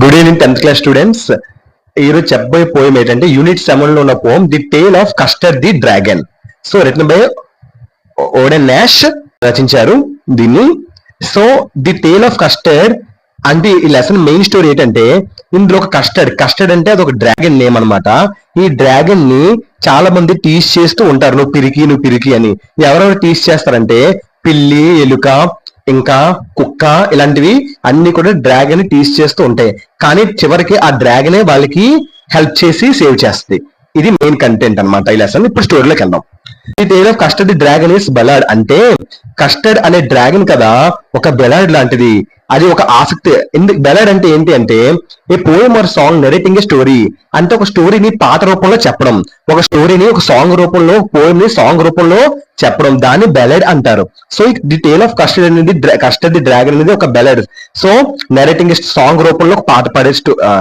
Good evening 10th class students. ఈరోజు చెప్పబోయే poem ఏంటంటే యూనిట్ 7 లో ఉన్న poem the tale of Custard the dragon. So written by Ogden Nash రచించారు దీన్ని. So the tale of Custard అంటే ఈ లెసన్ మెయిన్ స్టోరీ ఏంటంటే ఇందులో ఒక కస్టర్డ్ అంటే అది ఒక డ్రాగన్ నేమ్ అనమాట. ఈ డ్రాగన్ ని చాలా మంది టీస్ చేస్తూ ఉంటారు, నువ్వు పిరికి అని. ఎవరెవరు టీస్ చేస్తారంటే పిల్లి, ఎలుక, ఇంకా కుక్క, ఇలాంటివి అన్ని కూడా డ్రాగన్ టీస్ చేస్తూ ఉంటాయి. కానీ చివరికి ఆ డ్రాగనే వాళ్ళకి హెల్ప్ చేసి సేవ్ చేస్తుంది. ఇది మెయిన్ కంటెంట్ అనమాట ఈ లెసన్. ఇప్పుడు స్టోరీలోకి వెళ్దాం. The tale of Custard the dragon is ballad అంటే కస్టర్డ్ అనే డ్రాగన్ కదా ఒక బెలాడ్ లాంటిది. అది ఒక ఆసక్తి. బెలాడ్ అంటే ఏంటి అంటే a poem or song narrating a story అంటే ఒక స్టోరీని పాట రూపంలో చెప్పడం, ఒక స్టోరీని ఒక సాంగ్ రూపంలో, పోయం ని సాంగ్ రూపంలో చెప్పడం, దాన్ని బెలడ్ అంటారు. So the tale of Custard అనేది కస్టర్డ్ ది డ్రాగన్ అనేది ఒక బెలడ్. సో నెరేటింగ్ సాంగ్ రూపంలో ఒక పాట పాడే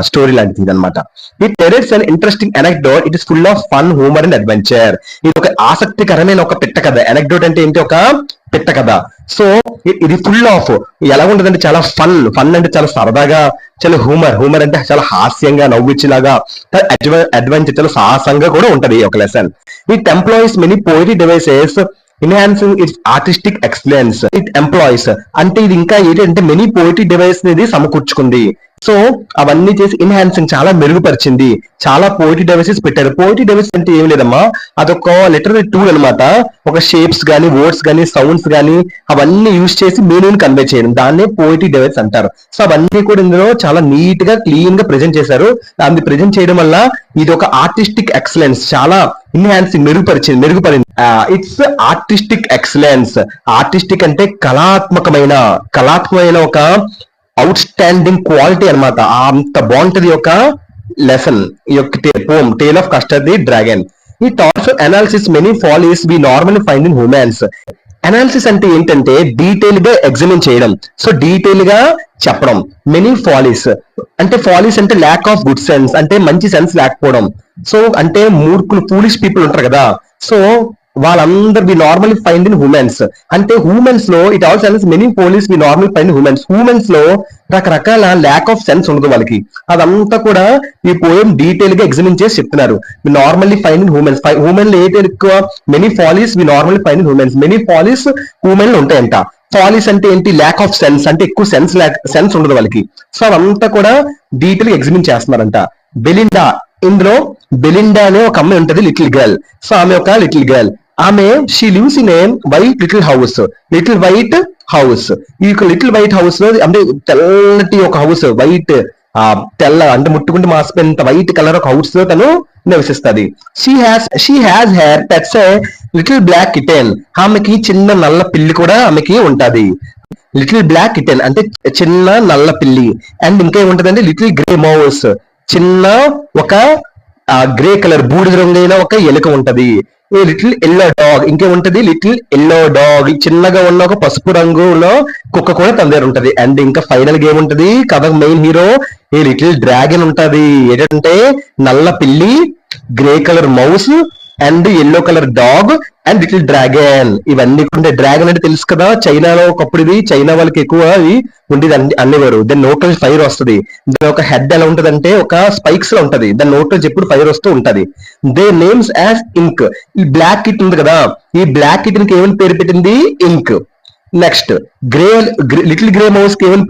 స్టోరీ లాంటిది అనమాట. It treats and interesting anecdote. It is full of fun, humour and adventure. ఇది ఒక ఆసక్తికరమైన ఒక పిట్ట కథ. ఎనెక్డోట్ అంటే ఏంటి? ఒక పిట్ట కథ. సో ఇది ఫుల్ ఆఫ్ ఎలా ఉంటదంటే చాలా ఫన్ అంటే చాలా సరదాగా, చాలా హ్యూమర్ అంటే చాలా హాస్యంగా, నవ్విచ్చేలాగా, అడ్వెంచర్ చాలా సాహసంగా కూడా ఉంటది ఒక lesson. It employees many poetry devices enhancing it's artistic excellence. It employees అంటే ఇది ఇంకా ఏంటంటే మెనీ పోయిటరీ డివైస్ అనేది సమకూర్చుకుంది. సో అవన్నీ చేసి ఎన్హాన్సింగ్ చాలా మెరుగుపరిచింది. చాలా పోయిటరీ డివైసెస్ పెట్టారు. పోయిటరీ డివైస్ అంటే ఏం లేదమ్మా, అదొక లిటరరీ టూల్ అనమాట. ఒక షేప్స్ గానీ, వర్డ్స్ గానీ, సౌండ్స్ గానీ అవన్నీ యూజ్ చేసి మీనింగ్ కన్వే చేయడం, దాన్నే పోయిటరీ డివైస్ అంటారు. సో అవన్నీ కూడా ఇందులో చాలా నీట్ గా, క్లీన్ గా ప్రెజెంట్ చేశారు. దాన్ని ప్రెజెంట్ చేయడం వల్ల ఇది ఒక ఆర్టిస్టిక్ ఎక్సలెన్స్, చాలా ఎన్హాన్సింగ్ మెరుగుపరింది. It's artistic excellence. ఆర్టిస్టిక్ అంటే కళాత్మకమైన ఒక అవుట్ స్టాండింగ్ క్వాలిటీ అనమాట. అంత బాగుంటది ఒక లెసన్ ఈ యొక్క poem tale of Custard the dragon. It also analysis many follies we normally find in humans. Analysis అంటే ఏంటంటే డీటెయిల్ గా ఎగ్జామిన్ చేయడం, సో డీటెయిల్ గా చెప్పడం. మెనీ ఫాలీస్ అంటే ల్యాక్ ఆఫ్ గుడ్ సెన్స్ అంటే మంచి సెన్స్ లేకపోవడం. సో అంటే మూర్ఖులు, ఫూలిష్ పీపుల్ ఉంటారు కదా, సో వాళ్ళందరూ we normally find in humans. అంటే హ్యూమన్స్ లో it also analysis many follies we normally find humans లో రకరకాల ల్యాక్ ఆఫ్ సెన్స్ ఉండదు వాళ్ళకి. అదంతా కూడా ఈ పోయం డీటెయిల్ గా ఎగ్జామిన్ చేసి చెప్తున్నారు. నార్మల్లీ ఫైండ్ ఇన్ హ్యూమన్ లో ఏంటి ఎక్కువ? Many follies we normally find in humans. Many follies human లో ఉంటాయంట. ఫాలీస్ అంటే ఏంటి? ల్యాక్ ఆఫ్ సెన్స్ అంటే ఎక్కువ సెన్స్ ఉండదు వాళ్ళకి. సో అదంతా కూడా డీటెయిల్ గా ఎగ్జామిన్ చేస్తున్నారంట. బెలిండా, ఇందులో బెలిండా అనే ఒక అమ్మాయి ఉంటది, లిటిల్ గర్ల్. సో ఆమె ఒక లిటిల్ గర్ల్. ఆమె she lives in a white little house. ఈ లిటిల్ వైట్ హౌస్ లో అంటే తెల్లటి ఒక హౌస్, వైట్ తెల్ల అంటే ముట్టుకుంటే మాసిపోయినంత వైట్ కలర్ ఒక హౌస్ లో తను నివసిస్తుంది. She has her pets a little black kitten. ఆమెకి చిన్న నల్ల పిల్లి కూడా ఆమెకి ఉంటది. లిటిల్ బ్లాక్ కిటెన్ అంటే చిన్న నల్ల పిల్లి. అండ్ ఇంకా ఏముంటదంటే లిటిల్ గ్రే మౌస్, చిన్న ఒక గ్రే కలర్ బూడిద రంగైన ఒక ఎలుక ఉంటది. ఏ లిటిల్ ఎల్లో డాగ్, ఇంకేముంటది? లిటిల్ ఎల్లో డాగ్, చిన్నగా ఉన్న ఒక పసుపు రంగులో కుక్క కూడా తన దగ్గర ఉంటది. అండ్ ఇంకా ఫైనల్ గా ఏముంటది? కథ main hero a little dragon ఉంటది. ఏంటంటే నల్ల పిల్లి, grey colour mouse and yellow colour dog and little dragon. ఇవన్నీ ఉండే. డ్రాగన్ అంటే తెలుసు కదా, చైనాలో ఒకప్పుడు ఇది చైనా వాళ్ళకి ఎక్కువ ఇది ఉండేది అనేవారు. దాని నోట్ నుంచి ఫైర్ వస్తుంది. దాని ఒక హెడ్ ఎలా ఉంటదంటే ఒక స్పైక్స్ లో ఉంటది. దాని నోట్ నుంచి ఎప్పుడు ఫైర్ వస్తూ ఉంటది. దే నేమ్స్ యాజ్ ఇంక్. ఈ బ్లాక్ కిట్ ఉంది కదా, ఈ బ్లాక్ కిట్ కి ఏమని పేరు పెట్టింది? ఇంక్. నెక్స్ట్ లిటిల్ గ్రే మౌస్ కి ఏమని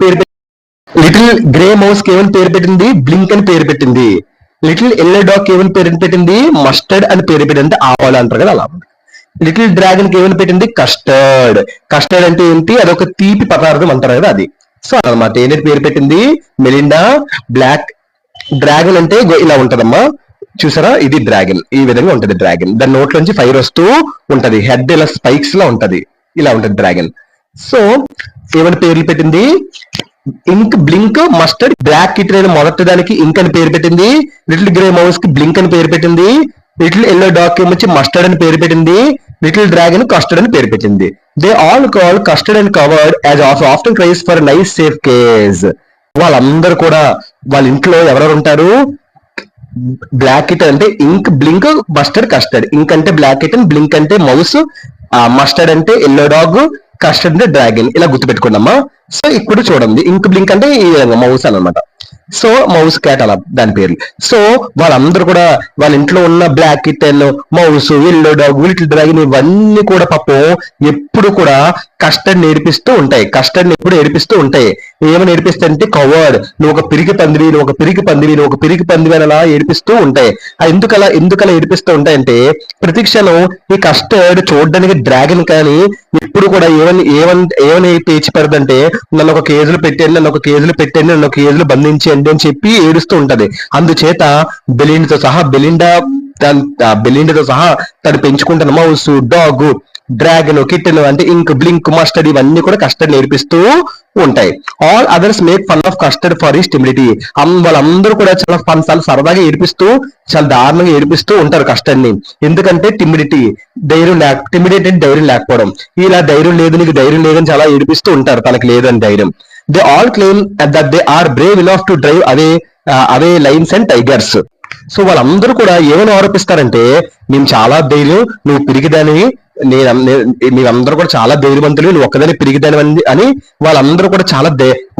పేరు పెట్టింది? బ్లింక్ అని పేరు పెట్టింది. లిటిల్ ఎల్లో డాగ్ ఏమని పేరు పెట్టింది? మస్టర్డ్ అని పేరు పెట్టింది. ఆవాలు అంటారు కదా అలా. లిటిల్ డ్రాగన్ కి ఏమని పెట్టింది? కస్టర్డ్. కస్టర్డ్ అంటే ఏంటి? అదొక తీపి పదార్థం అంటారు కదా అది. సో అనమాట ఏంటి పేరు పెట్టింది? మెలిండా. బ్లాక్ డ్రాగన్ అంటే ఇలా ఉంటదమ్మా, చూసారా? ఇది డ్రాగన్, ఈ విధంగా ఉంటది డ్రాగన్. దాని నోట్ నుంచి ఫైర్ వస్తూ ఉంటది. హెడ్ ఇలా స్పైక్స్ లో ఉంటది, ఇలా ఉంటది డ్రాగన్. సో ఏమని పేర్లు పెట్టింది? ఇంక్, బ్లింక్, మస్టర్డ్. బ్లాక్ కిట్ అనే మొదటి దానికి ఇంక్ అని పేరు పెట్టింది. లిటిల్ గ్రే మౌస్ కి బ్లింక్ అని పేరు పెట్టింది. లిటిల్ ఎల్లో డాగ్ కి వచ్చి మస్టర్డ్ అని పేరు పెట్టింది. లిటిల్ డ్రాగన్ కస్టర్డ్ అని పేరు పెట్టింది. They all call Custard and coward as after cries for nice safe cage. వాళ్ళందరూ కూడా వాళ్ళ ఇంట్లో ఎవరెవరు ఉంటారు? బ్లాక్ కిట్ అంటే ink, blink, mustard, Custard. Ink అంటే బ్లాక్ కిట్, బ్లింక్ అంటే మౌస్, మస్టర్డ్ అంటే ఎల్లో డాగ్, కస్టర్డ్ డ్రాగన్. ఇలా గుర్తుపెట్టుకున్నామా. సో ఇప్పుడు చూడండి, ఇంక్ బ్లింక్ అంటే ఈ విధంగా మౌస్ అనమాట. సో మౌస్ క్యాట్ అలా దాని పేర్లు. సో వాళ్ళందరూ కూడా వాళ్ళ ఇంట్లో ఉన్న black kitten, mouse, yellow dog, little dragon ఇవన్నీ కూడా పాపం ఎప్పుడు కూడా కస్టర్డ్ నేర్పిస్తూ ఉంటాయి. కస్టర్డ్ ఎప్పుడు ఏడిపిస్తూ ఉంటాయి. ఏమని నేర్పిస్తాయంటే కవర్డ్, నువ్వు ఒక పిరికి పందివి, నువ్వు ఒక పిరికి పందివి, నువ్వు ఒక పిరికి పందివి అని అలా ఏడిపిస్తూ ఉంటాయి. ఎందుకలా ఏడిపిస్తూ ఉంటాయంటే ప్రతి క్షణం ఈ కస్టర్డ్ చూడడానికి డ్రాగన్ కానీ ఎప్పుడు కూడా ఏమని పేచి పెడదంటే నన్ను ఒక కేజీలు పెట్టండి, నన్ను ఒక కేజీలు పెట్టండి, నన్ను ఒక కేజీలు బంధించండి అని చెప్పి ఏడుస్తూ ఉంటది. అందుచేత బెలిండాతో సహా తను పెంచుకుంటున్న మౌస్, డాగ్, డ్రాగన్, కిటెన్ అంటే ఇంక్, బ్లింక్, మస్టర్డ్ ఇవన్నీ కూడా కస్టర్డ్ నేర్పిస్తూ ఉంటాయి. All others make fun of custard for his timidity. వాళ్ళందరూ కూడా చాలా సరదాగా ఏడిపిస్తూ చాలా దారుణంగా ఏడిపిస్తూ ఉంటారు కస్టర్డ్ ని. ఎందుకంటే టిమిడిటీ టిమిడిటీ అంటే ధైర్యం లేకపోవడం. ఇలా ధైర్యం లేదు, నీకు ధైర్యం లేదని చాలా ఏడిపిస్తూ ఉంటారు, తనకు లేదని ధైర్యం. They all claim that they are brave enough to drive away lions and tigers. So వాళ్ళందరూ కూడా ఏమని ఆరోపిస్తారంటే మేము చాలా ధైర్యం, నువ్వు పిరిగిదానివి, మీరందరూ కూడా చాలా ధైర్యవంతులు, నువ్వు ఒక్కదాని పిరిగిదాని అని వాళ్ళందరూ కూడా చాలా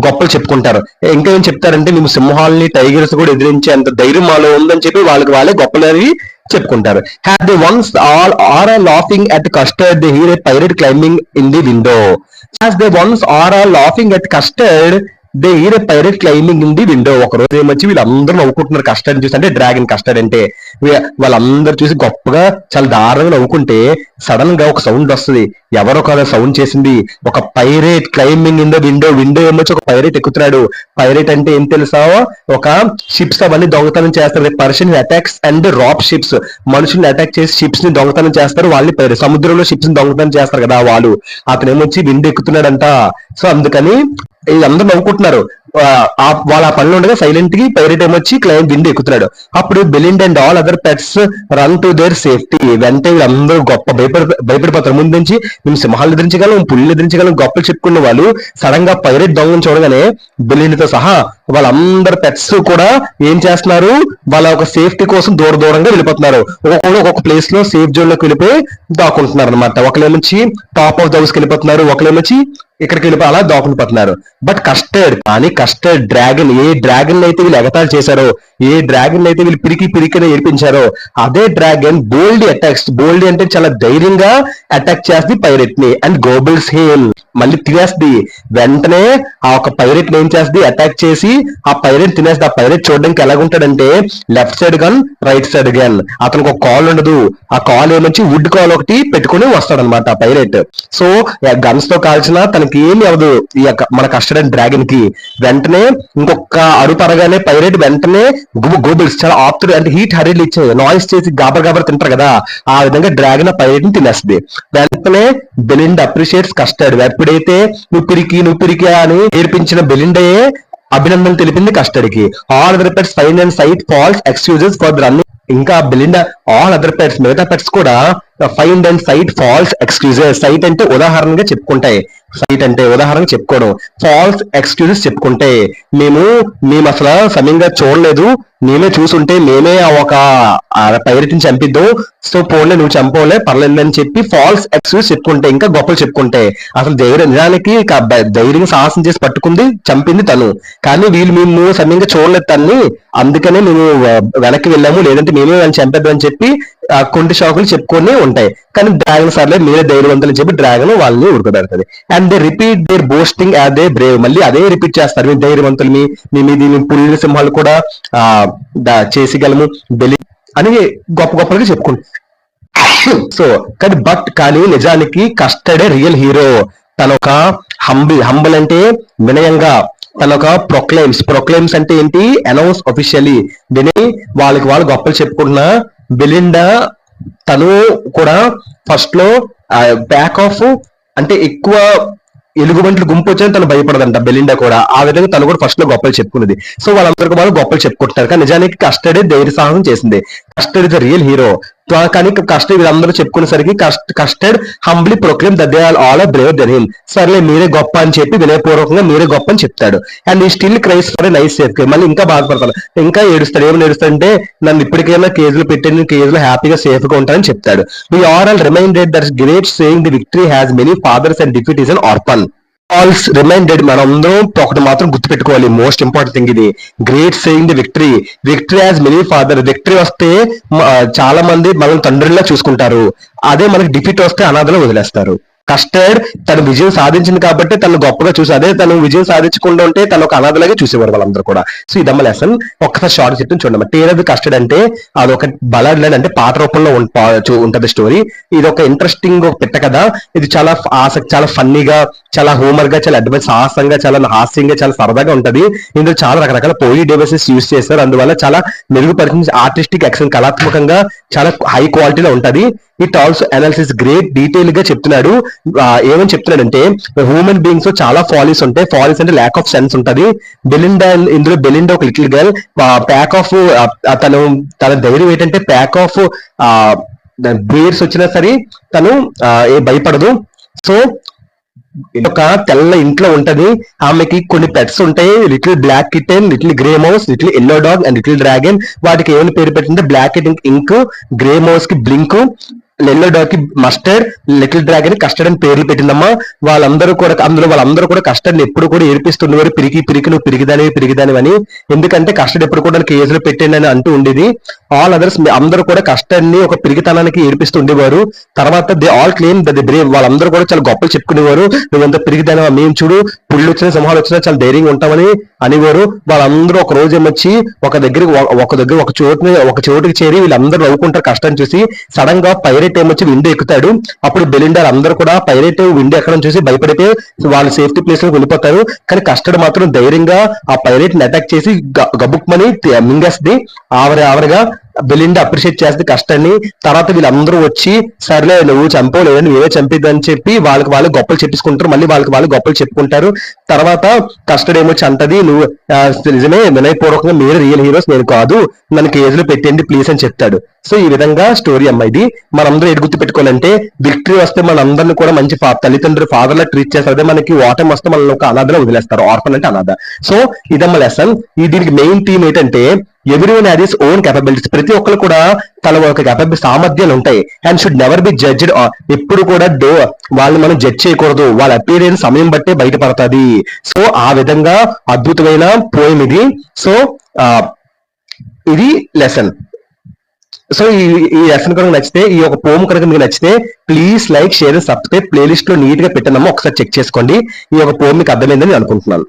గొప్పలు చెప్పుకుంటారు. ఇంకా ఏం చెప్తారంటే మేము సింహాలని, టైగర్స్ కూడా ఎదిరించే అంత ధైర్యం మాలో ఉందని చెప్పి వాళ్ళే గొప్పలని చెప్పుకుంటారు. Have they ones all are laughing at Custard they hear a pirate climbing in the window. As they ones are laughing at Custard they hear a pirate climbing in the window. ఒక రోజు ఏమొచ్చి వీళ్ళందరూ నవ్వుకుంటున్నారు custard చూసి, అంటే dragon custard అంటే వాళ్ళందరూ చూసి గొప్పగా చాలా దారుణంగా నవ్వుకుంటే సడన్ గా ఒక సౌండ్ వస్తుంది. ఎవరో కదా సౌండ్ చేసింది, ఒక pirate climbing in the window. Window ఏమొచ్చి ఒక పైరేట్ ఎక్కుతున్నాడు. పైరేట్ అంటే ఏం తెలుసా, ఒక షిప్స్ అవన్నీ దొంగతనం చేస్తారు. Persian attacks and rap ships, మనుషుల్ని అటాక్ చేసి షిప్స్ ని దొంగతనం చేస్తారు. వాళ్ళని పైరేట్, సముద్రంలో షిప్స్ ని దొంగతనం చేస్తారు కదా వాళ్ళు. అతను ఏమొచ్చి విండో ఎక్కుతున్నాడంట. సో అందుకని వీళ్ళందరూ నవ్వుకుంటున్నారు. వాళ్ళ పనులు ఉండగా సైలెంట్ కి పైరేట్ ఏమొచ్చి విండో ఎక్కుతున్నాడు. అప్పుడు Belinda and all other pets run to their safety. వెంటనే వీళ్ళందరూ గొప్ప భయపడిపోతారు. ముందు నుంచి మేము సింహాలు ఎదిరించగలం, పుల్లు ఎదిరించగలం గొప్పలు చెప్పుకున్న వాళ్ళు సడన్ గా పైరేట్ దొంగను చూడగానే బెలిండాతో సహా వాళ్ళందరు పెట్స్ కూడా ఏం చేస్తున్నారు, వాళ్ళ ఒక సేఫ్టీ కోసం దూరంగా వెళ్ళిపోతున్నారు. ఒక్కొక్క ప్లేస్ లో సేఫ్ జోన్ లోకి వెళ్ళిపోయి దాక్కుంటున్నారు అనమాట. ఒకళ్ళేమొచ్చి టాప్ ఆఫ్ ద హౌస్ కి వెళ్ళిపోతున్నారు, ఒకళ్ళేమొచ్చి ఇక్కడికి వెళ్ళిపోయి అలా దాక్కుని. But custard dragon, A dragon అయితే వీళ్ళు ఎగతాళి చేశారో, ఏ డ్రాగన్ అయితే వీళ్ళు పిరికి ఏడిపించారో అదే డ్రాగన్ బోల్డీ అంటే చాలా ధైర్యంగా అటాక్ చేస్తుంది పైరెట్ ని అండ్ గోబుల్స్ హిమ్, మళ్ళీ తినేస్తుంది. వెంటనే ఆ ఒక పైరెట్ ని ఏం చేస్తుంది, అటాక్ చేసి ఆ పైరెట్ తినేస్తుంది. ఆ పైరెట్ చూడడానికి ఎలాగుంటాడంటే left side gun, right side gun, అతనికి ఒక కాల్ ఉండదు. ఆ కాల్ ఏమొచ్చి వుడ్ కాల్ ఒకటి పెట్టుకుని వస్తాడనమాట ఆ పైరెట్. సో గన్స్ తో కాల్చిన తనకి ఏమి అవదు ఈ మన కస్టర్డ్ డ్రాగన్ కి. వెంటనే ఇంకొక అడుగు పరగానే పైరెట్ వెంటనే గోబుల్స్ చాలా ఆప్తుడు అంటే హీట్ హరీలు ఇచ్చే నాయిస్ చేసి గాబర్ తింటారు కదా, ఆ విధంగా డ్రాగన్ ఆ పైరెట్ ని తినేస్తుంది. వెంటనే బెలిండా అప్రిషియేట్స్ కస్టర్డ్. ఎప్పుడైతే నువ్వు పిరికి అని నేర్పించిన బెలిండాయే అభినందనలు తెలిపింది కస్టర్డ్ కి. All other pets find and cite false excuses for running. ఇంకా బెలిండా ఆల్ అదర్ పెట్స్ మిగతా పెట్స్ కూడా find and cite false excuses. Cite అంటే ఉదాహరణగా చెప్పుకుంటాయి, సైట్ అంటే ఉదాహరణగా చెప్పుకోవడం, ఫాల్స్ ఎక్స్క్యూజెస్ చెప్పుకుంటే మేము అసలు సమయంగా చూడలేదు, మేమే చూసుంటే మేమే ఒక పైరెట్ ని చంపిద్దాం, సో పోన్లే నువ్వు చంపలే పర్లేదు అని చెప్పి ఫాల్స్ ఎక్స్క్యూజ్ చెప్పుకుంటే, ఇంకా గొప్పలు చెప్పుకుంటే అసలు నిజానికి ధైర్యంగా సాహసం చేసి పట్టుకుంది, చంపింది తను. కానీ మేము సమయంగా చూడలేదు తన్ని, అందుకనే మేము వెనక్కి వెళ్ళాము, లేదంటే మేమే వాళ్ళని చంపేద్దాం అని చెప్పి కొంటి షాకులు చెప్పుకొని ఉంటాయి. కానీ డ్రాగన్ సర్లే మీరే ధైర్యవంతులు చెప్పి డ్రాగన్ వాళ్ళని ఉడకబెడుతుంది. And they repeat their boasting as they brave. మళ్ళీ అదే రిపీట్ చేస్తారు, మీ ధైర్యవంతులు, మీ పుల్లి సింహాలు కూడా చేసిగలము బెలి అని గొప్పగా చెప్పుకుంటారు. సో కానీ నిజానికి కస్టర్డే రియల్ హీరో. తన ఒక హంబుల్ అంటే వినయంగా, తన ఒక ప్రొక్లైమ్స్ అంటే ఏంటి, అనౌన్స్ ఒఫిషియలీ విని వాళ్ళు గొప్పలు చెప్పుకుంటున్న బెలిండా తను కూడా ఫస్ట్ లో బ్యాక్ ఆఫ్ అంటే ఎక్కువ ఎలుగుబంట్లు గుంపు వచ్చని తను భయపడదంట బెలిండా కూడా. ఆ విధంగా తను కూడా ఫస్ట్ లో గొప్పలు చెప్పుకున్నది. సో వాళ్ళందరికీ వాళ్ళు గొప్పలు చెప్పుకుంటున్నారు. కానీ నిజానికి కస్టర్డే ధైర్య సాహసం చేసింది. Custard is the real hero. కానీ కస్టర్డ్ వీళ్ళందరూ చెప్పుకునేసరికి Custard humbly proclaim that they are all braver than him. సర్లే మీరే గొప్ప అని చెప్పి వినయపూర్వకంగా మీరే గొప్ప అని చెప్తాడు. అండ్ ఈ still cries for a nice safe. మళ్ళీ ఇంకా బాధపడతాడు, ఇంకా ఏడుస్తాడు. ఏమని ఏడుస్తాడంటే నన్ను ఇప్పటికైనా కేజీలు పెట్టి కేజీలో హ్యాపీగా సేఫ్ గా ఉంటానని చెప్తాడు. We are all reminded that great saying the victory has many fathers and defeat is an orphan. All's reminded, మనం అందరం ఒకటి మాత్రం గుర్తుపెట్టుకోవాలి, మోస్ట్ ఇంపార్టెంట్ థింగ్ ఇది. Great saying the victory, victory has many father. Victory వస్తే చాలా మంది మనం తండ్రిలా చూసుకుంటారు, అదే మనకి డిఫీట్ వస్తే అనాథలో వదిలేస్తారు. కస్టర్డ్ తను విజయం సాధించింది కాబట్టి తను గొప్పగా చూసి, అదే తను విజయం సాధించకుండా ఉంటే తను ఒక అనాథలాగే చూసేవారు వాళ్ళందరూ కూడా. సో ఇదమ్మ లెసన్. ఒక్కసారి షార్ట్ చెప్తాను చూడండి. టేల్ ఆఫ్ ది కస్టర్డ్ అంటే అదొక బలడ్ లైన్, అంటే పాట రూపంలో ఉంటది స్టోరీ. ఇది ఒక ఇంట్రెస్టింగ్ పిట్ట కదా. ఇది చాలా ఆసక్తి, చాలా ఫన్నీగా, చాలా హోమర్ గా, చాలా అడ్వైస్, సాహసంగా, చాలా హాస్యంగా, చాలా సరదాగా ఉంటది. ఇందులో చాలా రకరకాల పోలీ డివైసెస్ యూజ్ చేస్తారు, అందువల్ల చాలా మెరుగుపరిచిన ఆర్టిస్టిక్ ఎక్సలెంట్, కళాత్మకంగా చాలా హై క్వాలిటీలో ఉంటది. It also analysis great detail గా చెప్తున్నాడు. ఏమని చెప్తున్నాడంటే హ్యూమన్ బీయింగ్స్ లో చాలా ఫాలీస్ ఉంటాయి. ఫాలీస్ అంటే ల్యాక్ ఆఫ్ సెన్స్ ఉంటది. బెలిండా, ఇందులో బెలిండా ఒక లిటిల్ గర్ల్, ప్యాక్ ఆఫ్, తన ధైర్యం ఏంటంటే ప్యాక్ ఆఫ్ బేర్స్ వచ్చినా సరే తను భయపడదు. సో ఒక తెల్ల ఇంట్లో ఉంటది, ఆమెకి కొన్ని పెట్స్ ఉంటాయి, little black kitten, little grey mouse, little yellow dog and little dragon. వాటికి ఏమైనా పేరు పెట్టింటే black kitten ink, grey mouse కి బ్లింక్, ఎల్లో డాగ్ కి మస్టర్డ్, లిటిల్ డ్రాగన్ కస్టర్డ్ అని పేర్లు పెట్టిందమ్మా. వాళ్ళందరూ కూడా కస్టర్డ్ ని ఎప్పుడు కూడా ఏడిపిస్తుండేవారు, పిరికి నువ్వు పిరిగిదాని అని. ఎందుకంటే కస్టర్డ్ ఎప్పుడు కూడా కేసులో పెట్టండి అని అంటూ ఉండేది. ఆల్ అదర్స్ అందరూ కూడా కస్టర్డ్ ని ఒక పిరిగితనానికి ఏడిపిస్తూ ఉండేవారు. తర్వాత they all claim that the Brave, వాళ్ళందరూ కూడా చాలా గొప్పలు చెప్పుకునేవారు. నువ్వంత పిరిగిదాని, మేము చూడు పుళ్ళు వచ్చినా సింహాలు వచ్చినా చాలా ధైర్యంగా ఉంటామని అనేవారు. వాళ్ళందరూ ఒక రోజు ఏమొచ్చి ఒక చోటుకి చేరి వీళ్ళందరూ నవ్వుకుంటారు కష్టాన్ని చూసి. సడన్ గా పైరేట్ ఏమొచ్చి విండో ఎక్కుతాడు. అప్పుడు బెలిండర్ అందరూ కూడా పైరేట్ విండో ఎక్కడం చూసి భయపడితే వాళ్ళ సేఫ్టీ ప్లేస్ లో వెళ్ళిపోతారు. కానీ కస్టర్డ్ మాత్రం ధైర్యంగా ఆ పైరేట్ ని అటాక్ చేసి గబుక్మని మింగేస్తుంది. ఆవరగా బెలిండా అప్రిషియేట్ చేస్తుంది కస్టర్డ్ ని. తర్వాత వీళ్ళందరూ వచ్చి సర్లే నువ్వు చంపలేదని, నువ్వే చంపిద్దని చెప్పి వాళ్ళు గొప్పలు చెప్పుకుంటారు. మళ్ళీ వాళ్ళు గొప్పలు చెప్పుకుంటారు. తర్వాత కస్టర్డ్ ఏమొచ్చి అంటది, నువ్వు నిజమే, వినయపూర్వకంగా మీరు రియల్ హీరోస్, నేను కాదు, నన్ను కేసులో పెట్టండి ప్లీజ్ అని చెప్తాడు. సో ఈ విధంగా స్టోరీ అమ్మ ఇది. మనందరూ ఎటు గుర్తు పెట్టుకోవాలంటే విక్టరీ వస్తే మనందరినీ కూడా మంచి తల్లిదండ్రులు ఫాదర్ లా ట్రీట్ చేస్తారు, అదే మనకి ఓటమి వస్తే మనల్ని ఒక అనాథలో వదిలేస్తారు, ఆర్ఫన్ అంటే అనాథ. సో ఇదమ్మ లెసన్. దీనికి మెయిన్ థీమ్ ఏంటంటే everyone has his own capabilities. ప్రతి ఒక్కరు కూడా తన ఒక సామర్థ్యాలు ఉంటాయి. And should never be judged. ఎప్పుడు కూడా వాళ్ళని మనం జడ్జ్ చేయకూడదు, వాళ్ళ అపీరియన్స్ సమయం బట్టే బయటపడుతుంది. సో ఆ విధంగా అద్భుతమైన పోయం ఇది. సో ఇది లెసన్. సో ఈ లెసన్ కనుక నచ్చితే, ఈ ఒక పోమ్ కనుక మీకు నచ్చితే please like, share, subscribe. Playlist లో నీట్ గా పెట్టినామో ఒకసారి చెక్ చేసుకోండి. ఈ ఒక పోమ్ మీకు అర్థమైందని అనుకుంటున్నాను.